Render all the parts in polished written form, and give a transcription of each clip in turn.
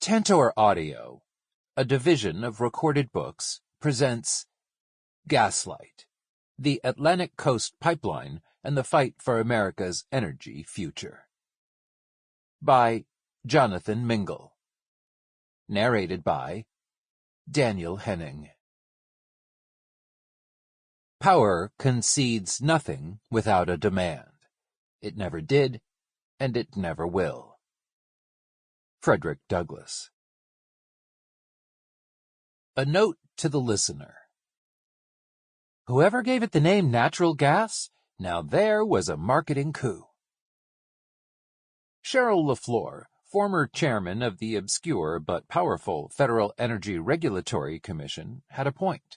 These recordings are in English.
Tantor Audio, a division of Recorded Books, presents Gaslight, the Atlantic Coast Pipeline and the Fight for America's Energy Future. By Jonathan Mingle. Narrated by Daniel Henning. Power concedes nothing without a demand. It never did, and it never will. Frederick Douglass. A note to the listener. Whoever gave it the name natural gas, now there was a marketing coup. Cheryl LaFleur, former chairman of the obscure but powerful Federal Energy Regulatory Commission, had a point.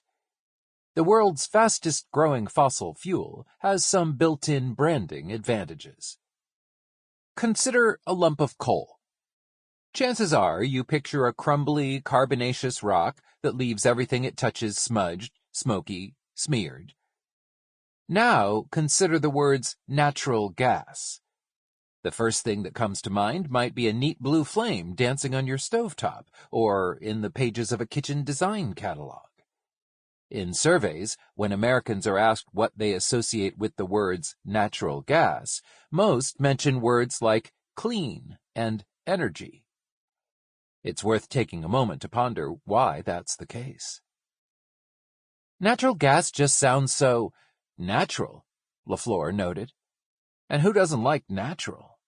The world's fastest-growing fossil fuel has some built-in branding advantages. Consider a lump of coal. Chances are you picture a crumbly, carbonaceous rock that leaves everything it touches smudged, smoky, smeared. Now consider the words natural gas. The first thing that comes to mind might be a neat blue flame dancing on your stovetop or in the pages of a kitchen design catalog. In surveys, when Americans are asked what they associate with the words natural gas, most mention words like clean and energy. It's worth taking a moment to ponder why that's the case. Natural gas just sounds so natural, LaFleur noted. And who doesn't like natural?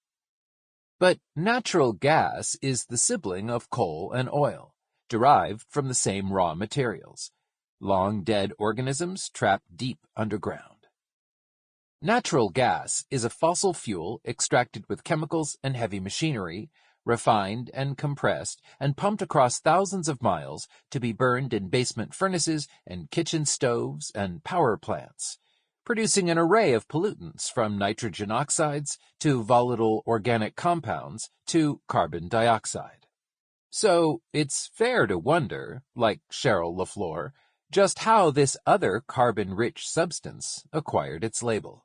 But natural gas is the sibling of coal and oil, derived from the same raw materials, long-dead organisms trapped deep underground. Natural gas is a fossil fuel extracted with chemicals and heavy machinery, refined and compressed and pumped across thousands of miles to be burned in basement furnaces and kitchen stoves and power plants, producing an array of pollutants from nitrogen oxides to volatile organic compounds to carbon dioxide. So it's fair to wonder, like Cheryl LaFleur, just how this other carbon-rich substance acquired its label.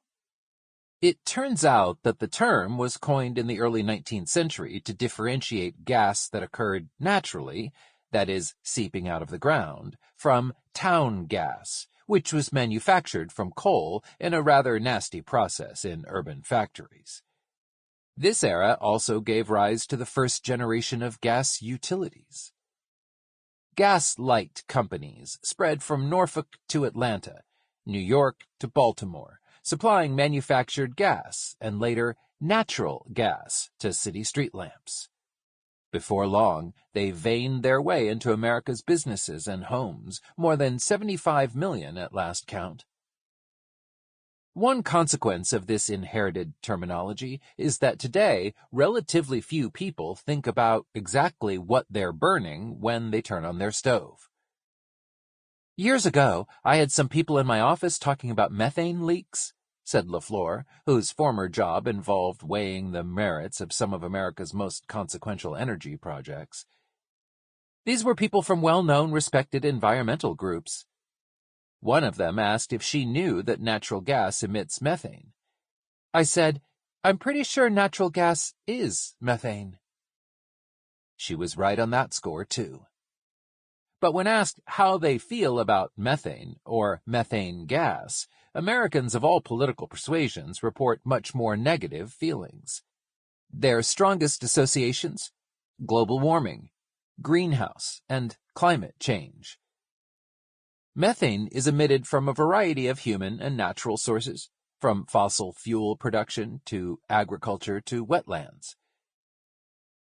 It turns out that the term was coined in the early 19th century to differentiate gas that occurred naturally, that is, seeping out of the ground, from town gas, which was manufactured from coal in a rather nasty process in urban factories. This era also gave rise to the first generation of gas utilities. Gaslight companies spread from Norfolk to Atlanta, New York to Baltimore, supplying manufactured gas and later natural gas to city street lamps. Before long, they veined their way into America's businesses and homes, more than 75 million at last count. One consequence of this inherited terminology is that today, relatively few people think about exactly what they're burning when they turn on their stove. Years ago, I had some people in my office talking about methane leaks, said LaFleur, whose former job involved weighing the merits of some of America's most consequential energy projects. These were people from well-known, respected environmental groups. One of them asked if she knew that natural gas emits methane. I said, "I'm pretty sure natural gas is methane." She was right on that score, too. But when asked how they feel about methane, or methane gas, Americans of all political persuasions report much more negative feelings. Their strongest associations? Global warming, greenhouse, and climate change. Methane is emitted from a variety of human and natural sources, from fossil fuel production to agriculture to wetlands.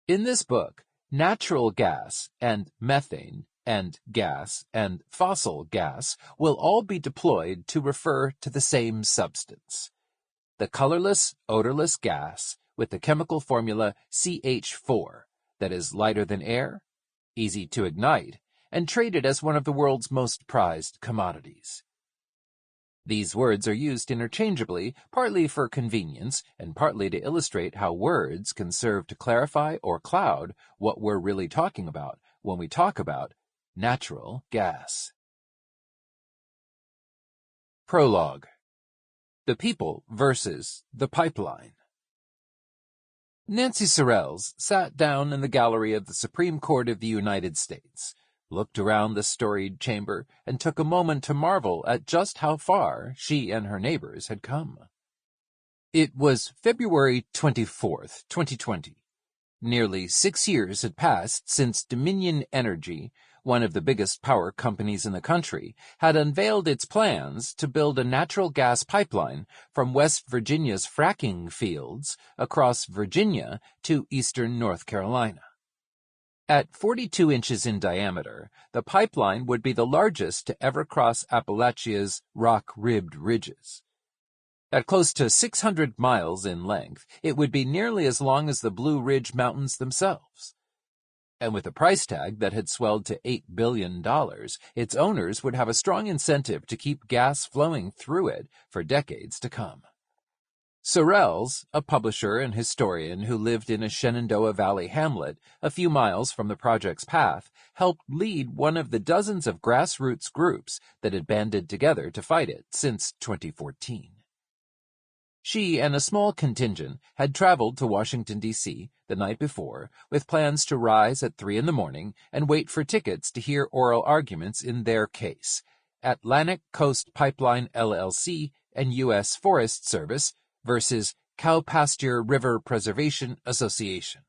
In this book, natural gas and methane and gas and fossil gas will all be deployed to refer to the same substance. The colorless, odorless gas with the chemical formula CH4 that is lighter than air, easy to ignite, and traded as one of the world's most prized commodities. These words are used interchangeably, partly for convenience and partly to illustrate how words can serve to clarify or cloud what we're really talking about when we talk about natural gas. Prologue. The People versus the Pipeline. Nancy Sorrells sat down in the gallery of the Supreme Court of the United States, looked around the storied chamber, and took a moment to marvel at just how far she and her neighbors had come. It was February 24th, 2020. Nearly 6 years had passed since Dominion Energy, one of the biggest power companies in the country, had unveiled its plans to build a natural gas pipeline from West Virginia's fracking fields across Virginia to eastern North Carolina. At 42 inches in diameter, the pipeline would be the largest to ever cross Appalachia's rock-ribbed ridges. At close to 600 miles in length, it would be nearly as long as the Blue Ridge Mountains themselves. And with a price tag that had swelled to $8 billion, its owners would have a strong incentive to keep gas flowing through it for decades to come. Sorrells, a publisher and historian who lived in a Shenandoah Valley hamlet a few miles from the project's path, helped lead one of the dozens of grassroots groups that had banded together to fight it since 2014. She and a small contingent had traveled to Washington, D.C. the night before with plans to rise at 3 a.m. and wait for tickets to hear oral arguments in their case, Atlantic Coast Pipeline LLC and U.S. Forest Service versus Cowpasture River Preservation Association.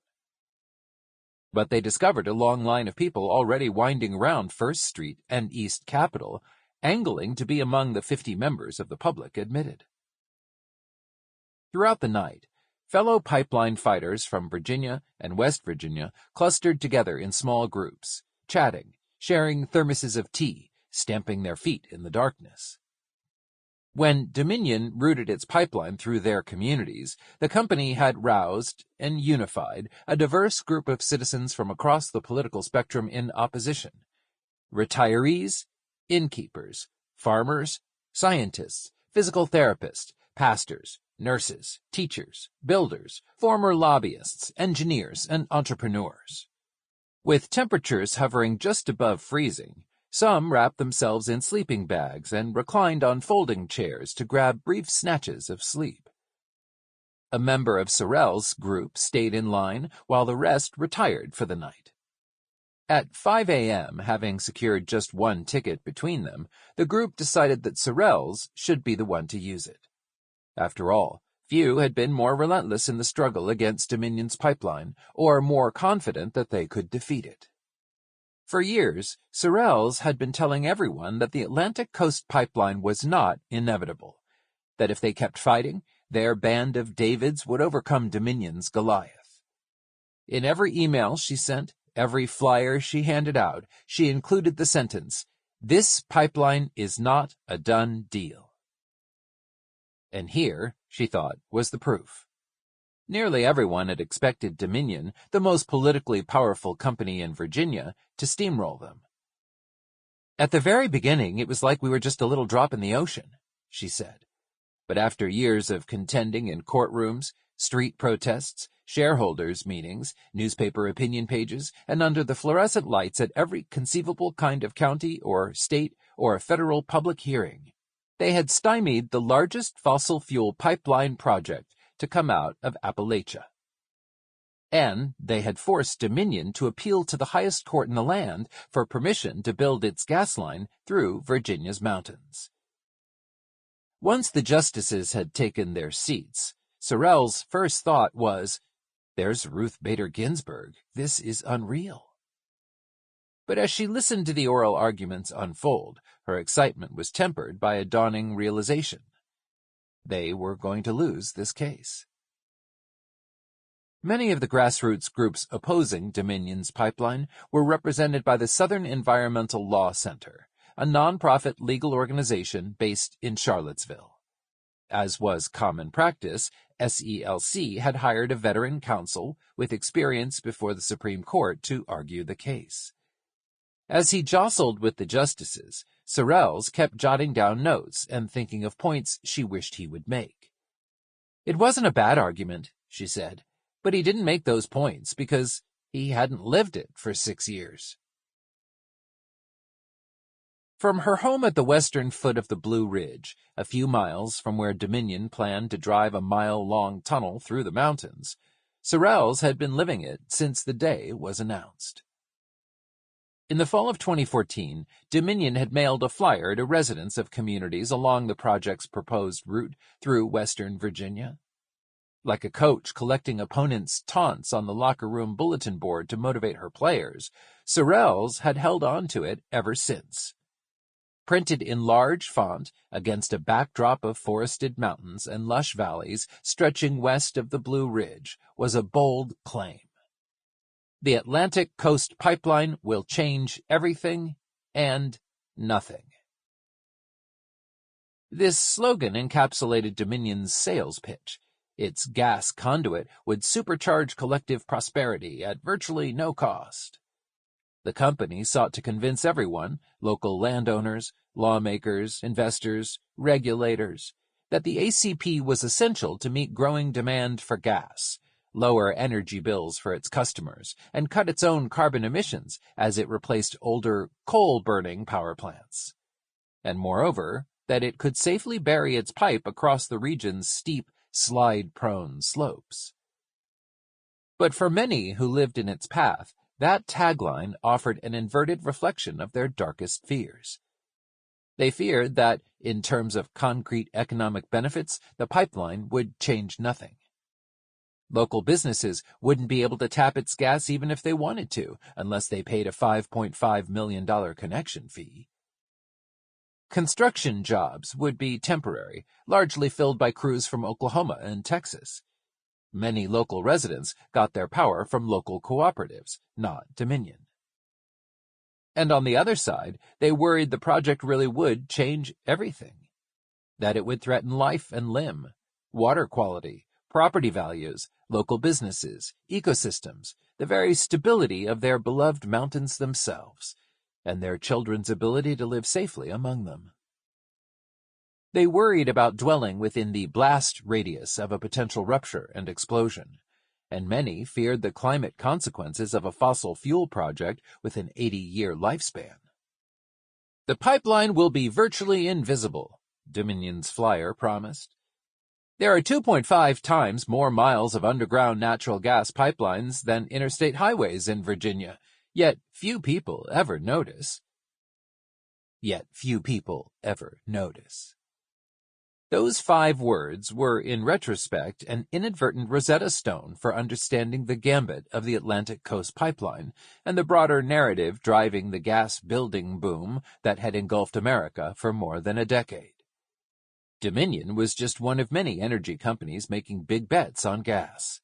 But they discovered a long line of people already winding around First Street and East Capitol, angling to be among the 50 members of the public admitted. Throughout the night, fellow pipeline fighters from Virginia and West Virginia clustered together in small groups, chatting, sharing thermoses of tea, stamping their feet in the darkness. When Dominion routed its pipeline through their communities, the company had roused and unified a diverse group of citizens from across the political spectrum in opposition. Retirees, innkeepers, farmers, scientists, physical therapists, pastors, nurses, teachers, builders, former lobbyists, engineers, and entrepreneurs. With temperatures hovering just above freezing, some wrapped themselves in sleeping bags and reclined on folding chairs to grab brief snatches of sleep. A member of Sorrell's group stayed in line while the rest retired for the night. At 5 a.m., having secured just one ticket between them, the group decided that Sorrell's should be the one to use it. After all, few had been more relentless in the struggle against Dominion's pipeline, or more confident that they could defeat it. For years, Sorrells had been telling everyone that the Atlantic Coast Pipeline was not inevitable, that if they kept fighting, their band of Davids would overcome Dominion's Goliath. In every email she sent, every flyer she handed out, she included the sentence, "This pipeline is not a done deal." And here, she thought, was the proof. Nearly everyone had expected Dominion, the most politically powerful company in Virginia, to steamroll them. At the very beginning, it was like we were just a little drop in the ocean, she said. But after years of contending in courtrooms, street protests, shareholders' meetings, newspaper opinion pages, and under the fluorescent lights at every conceivable kind of county or state or federal public hearing, they had stymied the largest fossil fuel pipeline project to come out of Appalachia. And they had forced Dominion to appeal to the highest court in the land for permission to build its gas line through Virginia's mountains. Once the justices had taken their seats, Sorrell's first thought was, "There's Ruth Bader Ginsburg. This is unreal." But as she listened to the oral arguments unfold, her excitement was tempered by a dawning realization. They were going to lose this case. Many of the grassroots groups opposing Dominion's pipeline were represented by the Southern Environmental Law Center, a nonprofit legal organization based in Charlottesville. As was common practice, SELC had hired a veteran counsel with experience before the Supreme Court to argue the case. As he jostled with the justices, Sorrells kept jotting down notes and thinking of points she wished he would make. It wasn't a bad argument, she said, but he didn't make those points because he hadn't lived it for 6 years. From her home at the western foot of the Blue Ridge, a few miles from where Dominion planned to drive a mile-long tunnel through the mountains, Sorrells had been living it since the day was announced. In the fall of 2014, Dominion had mailed a flyer to residents of communities along the project's proposed route through Western Virginia. Like a coach collecting opponents' taunts on the locker room bulletin board to motivate her players, Sorrells had held on to it ever since. Printed in large font against a backdrop of forested mountains and lush valleys stretching west of the Blue Ridge was a bold claim. The Atlantic Coast Pipeline will change everything and nothing. This slogan encapsulated Dominion's sales pitch. Its gas conduit would supercharge collective prosperity at virtually no cost. The company sought to convince everyone, local landowners, lawmakers, investors, regulators, that the ACP was essential to meet growing demand for gas, lower energy bills for its customers, and cut its own carbon emissions as it replaced older coal-burning power plants. And moreover, that it could safely bury its pipe across the region's steep, slide-prone slopes. But for many who lived in its path, that tagline offered an inverted reflection of their darkest fears. They feared that, in terms of concrete economic benefits, the pipeline would change nothing. Local businesses wouldn't be able to tap its gas even if they wanted to, unless they paid a $5.5 million connection fee. Construction jobs would be temporary, largely filled by crews from Oklahoma and Texas. Many local residents got their power from local cooperatives, not Dominion. And on the other side, they worried the project really would change everything. That it would threaten life and limb, water quality, property values, local businesses, ecosystems, the very stability of their beloved mountains themselves, and their children's ability to live safely among them. They worried about dwelling within the blast radius of a potential rupture and explosion, and many feared the climate consequences of a fossil fuel project with an 80-year lifespan. The pipeline will be virtually invisible, Dominion's flyer promised. There are 2.5 times more miles of underground natural gas pipelines than interstate highways in Virginia, yet few people ever notice. Those 5 words were, in retrospect, an inadvertent Rosetta Stone for understanding the gambit of the Atlantic Coast Pipeline and the broader narrative driving the gas-building boom that had engulfed America for more than a decade. Dominion was just one of many energy companies making big bets on gas.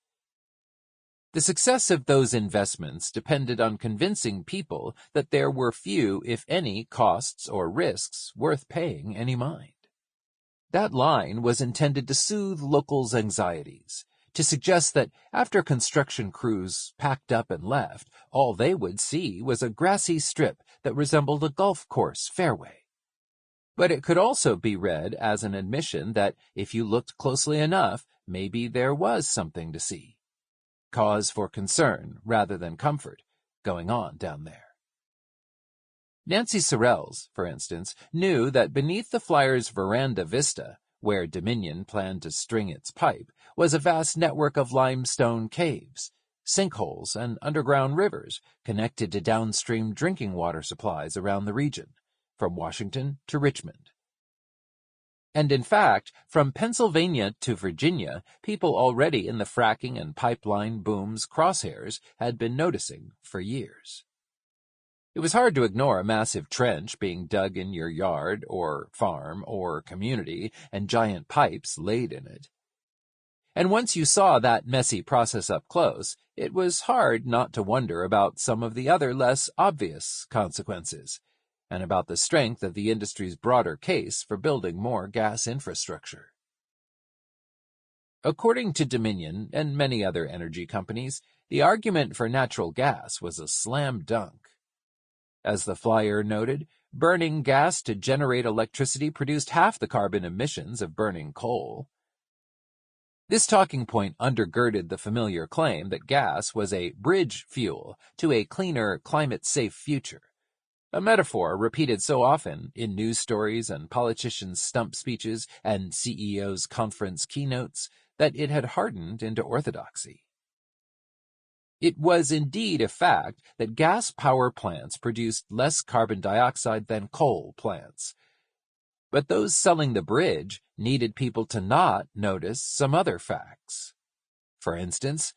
The success of those investments depended on convincing people that there were few, if any, costs or risks worth paying any mind. That line was intended to soothe locals' anxieties, to suggest that after construction crews packed up and left, all they would see was a grassy strip that resembled a golf course fairway. But it could also be read as an admission that if you looked closely enough, maybe there was something to see. Cause for concern rather than comfort going on down there. Nancy Sorrells, for instance, knew that beneath the flyer's veranda vista, where Dominion planned to string its pipe, was a vast network of limestone caves, sinkholes, and underground rivers connected to downstream drinking water supplies around the region, from Washington to Richmond. And in fact, from Pennsylvania to Virginia, people already in the fracking and pipeline boom's crosshairs had been noticing for years. It was hard to ignore a massive trench being dug in your yard or farm or community and giant pipes laid in it. And once you saw that messy process up close, it was hard not to wonder about some of the other less obvious consequences, and about the strength of the industry's broader case for building more gas infrastructure. According to Dominion and many other energy companies, the argument for natural gas was a slam dunk. As the flyer noted, burning gas to generate electricity produced half the carbon emissions of burning coal. This talking point undergirded the familiar claim that gas was a bridge fuel to a cleaner, climate-safe future, a metaphor repeated so often in news stories and politicians' stump speeches and CEOs' conference keynotes that it had hardened into orthodoxy. It was indeed a fact that gas power plants produced less carbon dioxide than coal plants. But those selling the bridge needed people to not notice some other facts. For instance,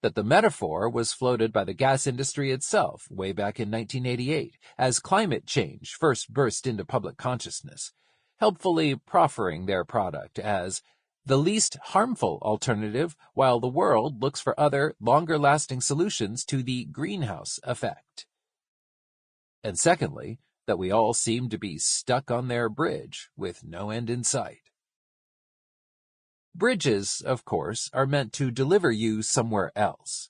that the metaphor was floated by the gas industry itself way back in 1988 as climate change first burst into public consciousness, helpfully proffering their product as the least harmful alternative while the world looks for other, longer-lasting solutions to the greenhouse effect. And secondly, that we all seem to be stuck on their bridge with no end in sight. Bridges, of course, are meant to deliver you somewhere else.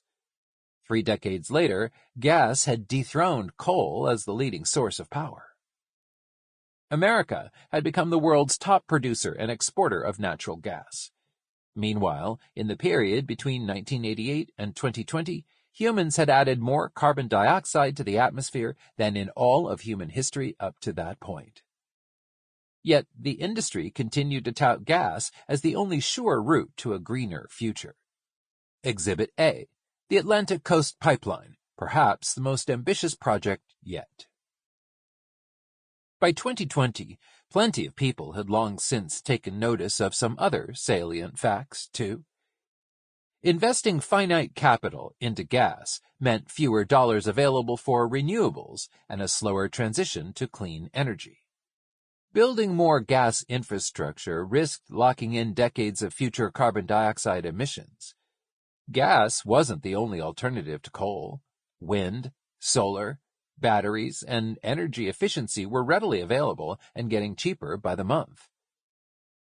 3 decades later, gas had dethroned coal as the leading source of power. America had become the world's top producer and exporter of natural gas. Meanwhile, in the period between 1988 and 2020, humans had added more carbon dioxide to the atmosphere than in all of human history up to that point. Yet the industry continued to tout gas as the only sure route to a greener future. Exhibit A, the Atlantic Coast Pipeline, perhaps the most ambitious project yet. By 2020, plenty of people had long since taken notice of some other salient facts, too. Investing finite capital into gas meant fewer dollars available for renewables and a slower transition to clean energy. Building more gas infrastructure risked locking in decades of future carbon dioxide emissions. Gas wasn't the only alternative to coal. Wind, solar, batteries, and energy efficiency were readily available and getting cheaper by the month.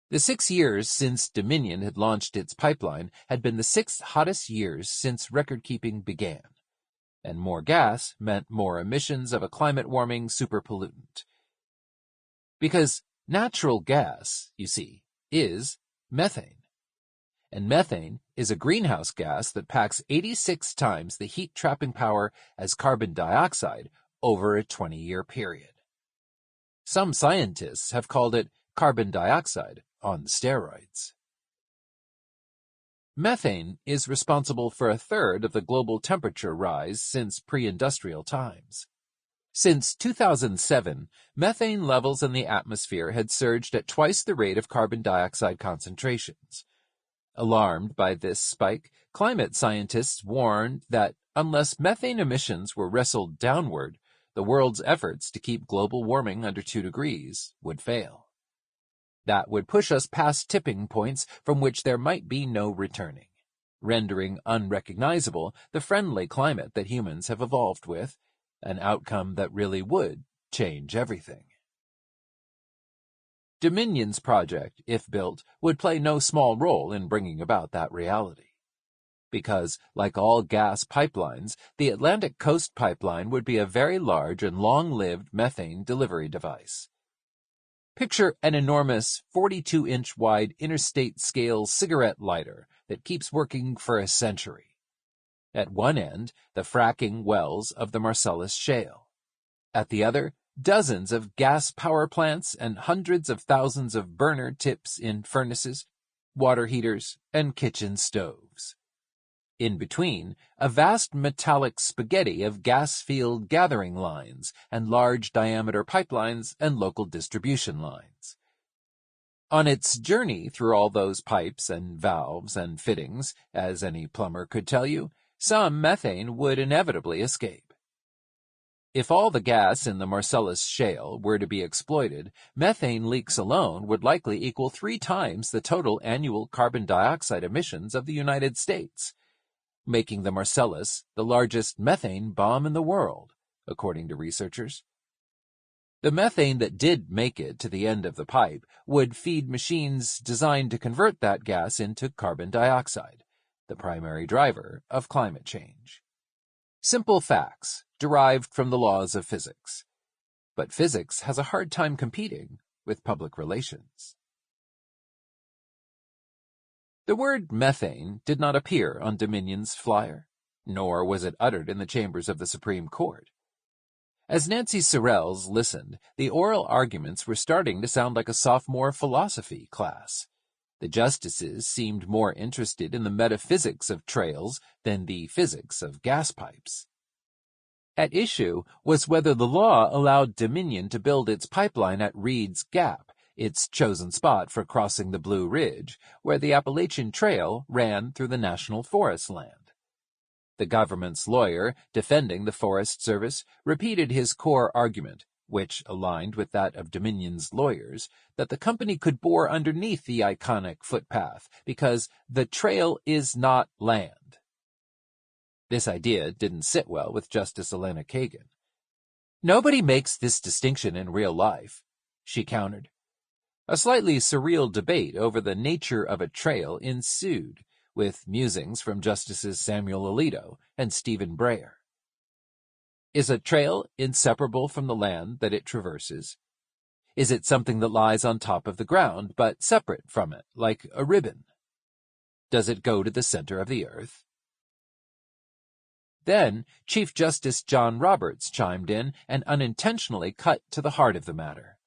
The 6 years since Dominion had launched its pipeline had been the 6th hottest years since record-keeping began, and more gas meant more emissions of a climate-warming superpollutant. Because natural gas, you see, is methane. And methane is a greenhouse gas that packs 86 times the heat-trapping power as carbon dioxide over a 20-year period. Some scientists have called it carbon dioxide on steroids. Methane is responsible for 1/3 of the global temperature rise since pre-industrial times. Since 2007, methane levels in the atmosphere had surged at twice the rate of carbon dioxide concentrations. Alarmed by this spike, climate scientists warned that unless methane emissions were wrestled downward, the world's efforts to keep global warming under 2 degrees would fail. That would push us past tipping points from which there might be no returning, rendering unrecognizable the friendly climate that humans have evolved with, an outcome that really would change everything. Dominion's project, if built, would play no small role in bringing about that reality. Because, like all gas pipelines, the Atlantic Coast Pipeline would be a very large and long-lived methane delivery device. Picture an enormous 42-inch wide interstate-scale cigarette lighter that keeps working for a century. At one end, the fracking wells of the Marcellus Shale. At the other, dozens of gas power plants and hundreds of thousands of burner tips in furnaces, water heaters, and kitchen stoves. In between, a vast metallic spaghetti of gas field gathering lines and large diameter pipelines and local distribution lines. On its journey through all those pipes and valves and fittings, as any plumber could tell you, some methane would inevitably escape. If all the gas in the Marcellus Shale were to be exploited, methane leaks alone would likely equal 3 times the total annual carbon dioxide emissions of the United States, making the Marcellus the largest methane bomb in the world, according to researchers. The methane that did make it to the end of the pipe would feed machines designed to convert that gas into carbon dioxide, the primary driver of climate change. Simple facts derived from the laws of physics. But physics has a hard time competing with public relations. The word methane did not appear on Dominion's flyer, nor was it uttered in the chambers of the Supreme Court. As Nancy Sorrells listened, the oral arguments were starting to sound like a sophomore philosophy class. The justices seemed more interested in the metaphysics of trails than the physics of gas pipes. At issue was whether the law allowed Dominion to build its pipeline at Reed's Gap, its chosen spot for crossing the Blue Ridge, where the Appalachian Trail ran through the national forest land. The government's lawyer, defending the Forest Service, repeated his core argument, which aligned with that of Dominion's lawyers, that the company could bore underneath the iconic footpath because the trail is not land. This idea didn't sit well with Justice Elena Kagan. "Nobody makes this distinction in real life," she countered. A slightly surreal debate over the nature of a trail ensued, with musings from Justices Samuel Alito and Stephen Breyer. Is a trail inseparable from the land that it traverses? Is it something that lies on top of the ground, but separate from it, like a ribbon? Does it go to the center of the earth? Then Chief Justice John Roberts chimed in and unintentionally cut to the heart of the matter.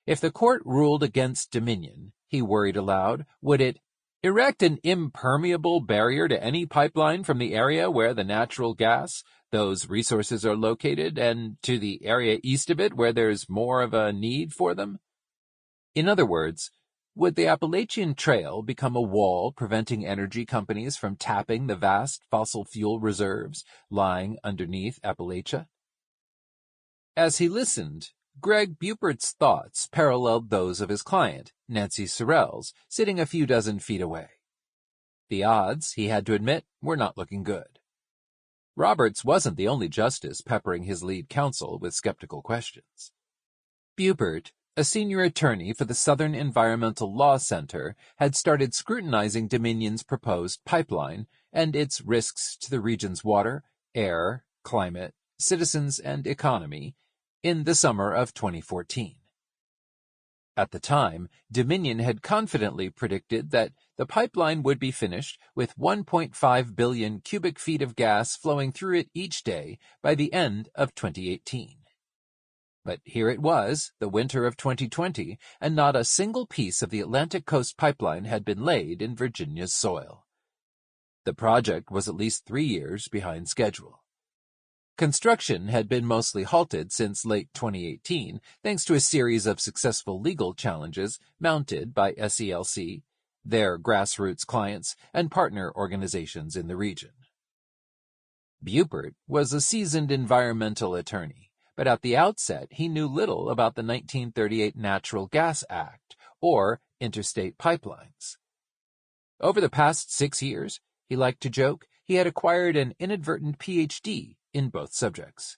If the court ruled against Dominion, he worried aloud, would it erect an impermeable barrier to any pipeline from the area where the natural gas, those resources are located, and to the area east of it where there's more of a need for them? In other words, would the Appalachian Trail become a wall preventing energy companies from tapping the vast fossil fuel reserves lying underneath Appalachia? As he listened, Greg Bupert's thoughts paralleled those of his client, Nancy Sorrell's, sitting a few dozen feet away. The odds, he had to admit, were not looking good. Roberts wasn't the only justice peppering his lead counsel with skeptical questions. Bupert, a senior attorney for the Southern Environmental Law Center, had started scrutinizing Dominion's proposed pipeline and its risks to the region's water, air, climate, citizens, and economy in the summer of 2014. At the time, Dominion had confidently predicted that the pipeline would be finished with 1.5 billion cubic feet of gas flowing through it each day by the end of 2018. But here it was, the winter of 2020, and not a single piece of the Atlantic Coast Pipeline had been laid in Virginia's soil. The project was at least 3 years behind schedule. Construction had been mostly halted since late 2018, thanks to a series of successful legal challenges mounted by SELC, their grassroots clients, and partner organizations in the region. Bupert was a seasoned environmental attorney, but at the outset he knew little about the 1938 Natural Gas Act, or interstate pipelines. Over the past 6 years, he liked to joke, he had acquired an inadvertent Ph.D. in both subjects.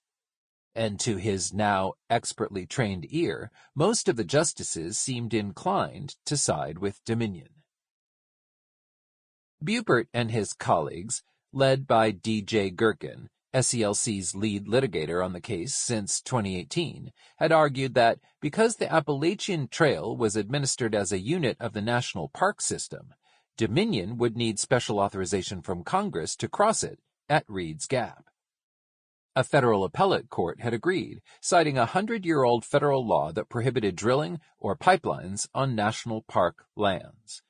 And to his now expertly trained ear, most of the justices seemed inclined to side with Dominion. Bupert and his colleagues, led by D.J. Gherkin, SELC's lead litigator on the case since 2018, had argued that because the Appalachian Trail was administered as a unit of the National Park System, Dominion would need special authorization from Congress to cross it at Reed's Gap. A federal appellate court had agreed, citing a 100-year-old federal law that prohibited drilling or pipelines on national park lands.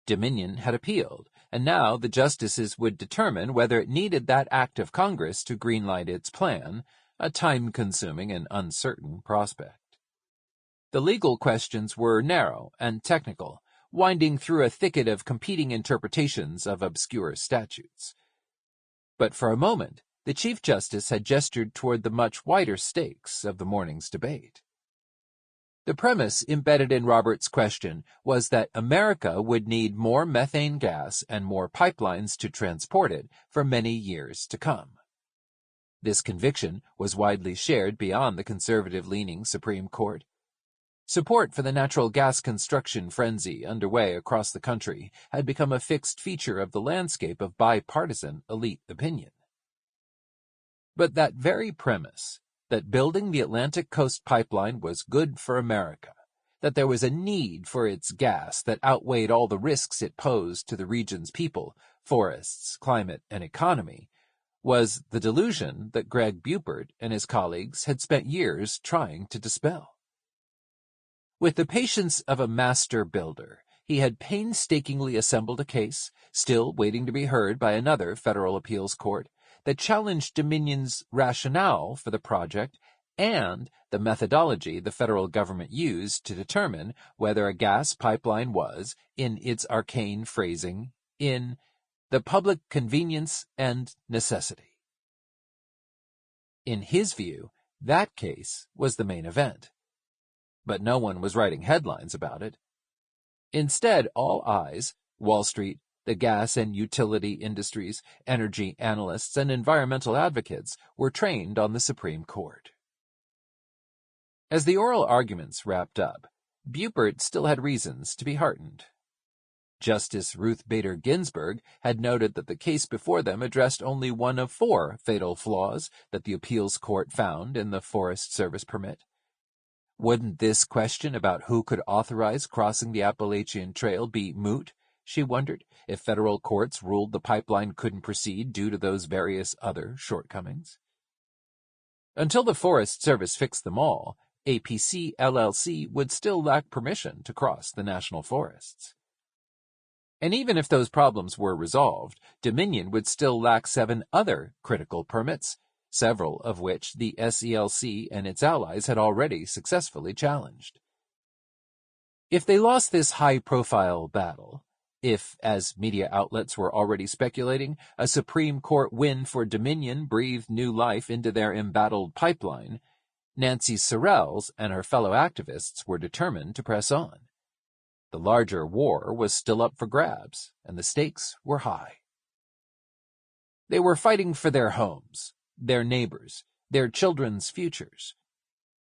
Dominion had appealed, and now the justices would determine whether it needed that act of Congress to greenlight its plan, a time-consuming and uncertain prospect. The legal questions were narrow and technical, winding through a thicket of competing interpretations of obscure statutes. But for a moment, the Chief Justice had gestured toward the much wider stakes of the morning's debate. The premise embedded in Roberts' question was that America would need more methane gas and more pipelines to transport it for many years to come. This conviction was widely shared beyond the conservative-leaning Supreme Court. Support for the natural gas construction frenzy underway across the country had become a fixed feature of the landscape of bipartisan elite opinion. But that very premise, that building the Atlantic Coast Pipeline was good for America, that there was a need for its gas that outweighed all the risks it posed to the region's people, forests, climate, and economy, was the delusion that Greg Bupert and his colleagues had spent years trying to dispel. With the patience of a master builder, he had painstakingly assembled a case, still waiting to be heard by another federal appeals court, that challenged Dominion's rationale for the project and the methodology the federal government used to determine whether a gas pipeline was, in its arcane phrasing, in the public convenience and necessity. In his view, that case was the main event. But no one was writing headlines about it. Instead, all eyes, Wall Street, the gas and utility industries, energy analysts, and environmental advocates, were trained on the Supreme Court. As the oral arguments wrapped up, Bupert still had reasons to be heartened. Justice Ruth Bader Ginsburg had noted that the case before them addressed only one of 4 fatal flaws that the appeals court found in the Forest Service permit. Wouldn't this question about who could authorize crossing the Appalachian Trail be moot, she wondered, if federal courts ruled the pipeline couldn't proceed due to those various other shortcomings? Until the Forest Service fixed them all, APC LLC would still lack permission to cross the national forests. And even if those problems were resolved, Dominion would still lack 7 other critical permits, several of which the SELC and its allies had already successfully challenged. If they lost this high-profile battle, if, as media outlets were already speculating, a Supreme Court win for Dominion breathed new life into their embattled pipeline, Nancy Sorrells and her fellow activists were determined to press on. The larger war was still up for grabs, and the stakes were high. They were fighting for their homes, their neighbors, their children's futures.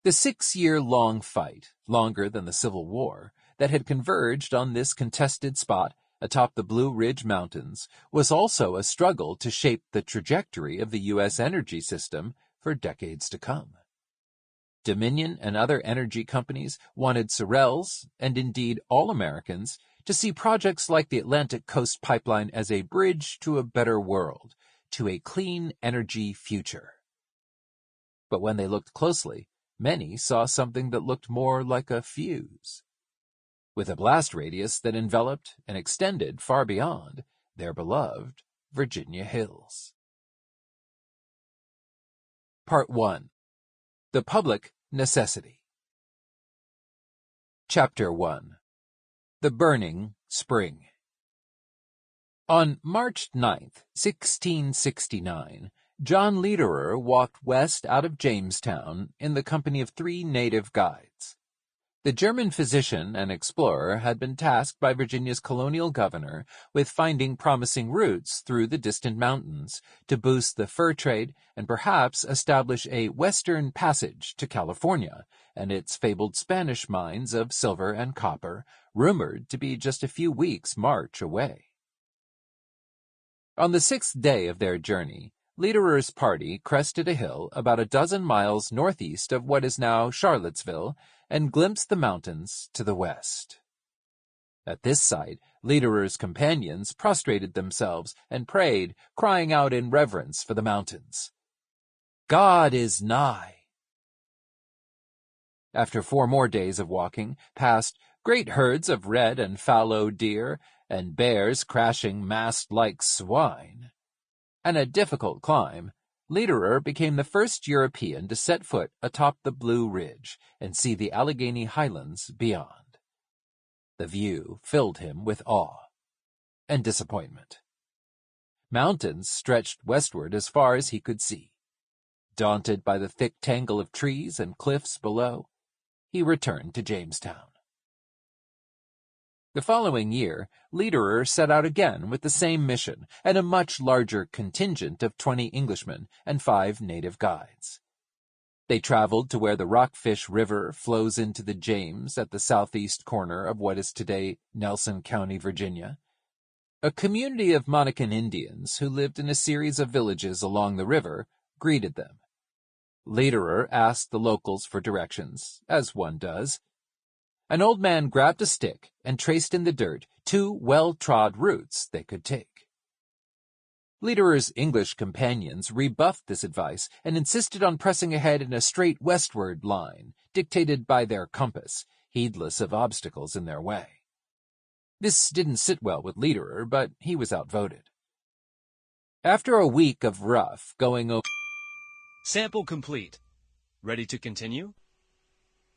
The 6-year-long fight, longer than the Civil War, that had converged on this contested spot atop the Blue Ridge Mountains was also a struggle to shape the trajectory of the U.S. energy system for decades to come. Dominion and other energy companies wanted Sorrells, and indeed all Americans, to see projects like the Atlantic Coast Pipeline as a bridge to a better world, to a clean energy future. But when they looked closely, many saw something that looked more like a fuse, with a blast radius that enveloped and extended far beyond their beloved Virginia hills. Part 1. The Public Necessity. Chapter 1. The Burning Spring. On March 9th, 1669, John Lederer walked west out of Jamestown in the company of 3 native guides. The German physician and explorer had been tasked by Virginia's colonial governor with finding promising routes through the distant mountains to boost the fur trade and perhaps establish a western passage to California and its fabled Spanish mines of silver and copper, rumored to be just a few weeks' march away. On the 6th day of their journey, Lederer's party crested a hill about a dozen miles northeast of what is now Charlottesville and glimpsed the mountains to the west. At this sight, Lederer's companions prostrated themselves and prayed, crying out in reverence for the mountains, "God is nigh." After 4 more days of walking, past great herds of red and fallow deer and bears crashing massed like swine, and a difficult climb, Lederer became the first European to set foot atop the Blue Ridge and see the Allegheny Highlands beyond. The view filled him with awe and disappointment. Mountains stretched westward as far as he could see. Daunted by the thick tangle of trees and cliffs below, he returned to Jamestown. The following year, Lederer set out again with the same mission and a much larger contingent of 20 Englishmen and 5 native guides. They traveled to where the Rockfish River flows into the James at the southeast corner of what is today Nelson County, Virginia. A community of Monacan Indians who lived in a series of villages along the river greeted them. Lederer asked the locals for directions, as one does. An old man grabbed a stick and traced in the dirt 2 well-trod routes they could take. Lederer's English companions rebuffed this advice and insisted on pressing ahead in a straight westward line, dictated by their compass, heedless of obstacles in their way. This didn't sit well with Lederer, but he was outvoted. After a week of rough going over... Sample complete. Ready to continue?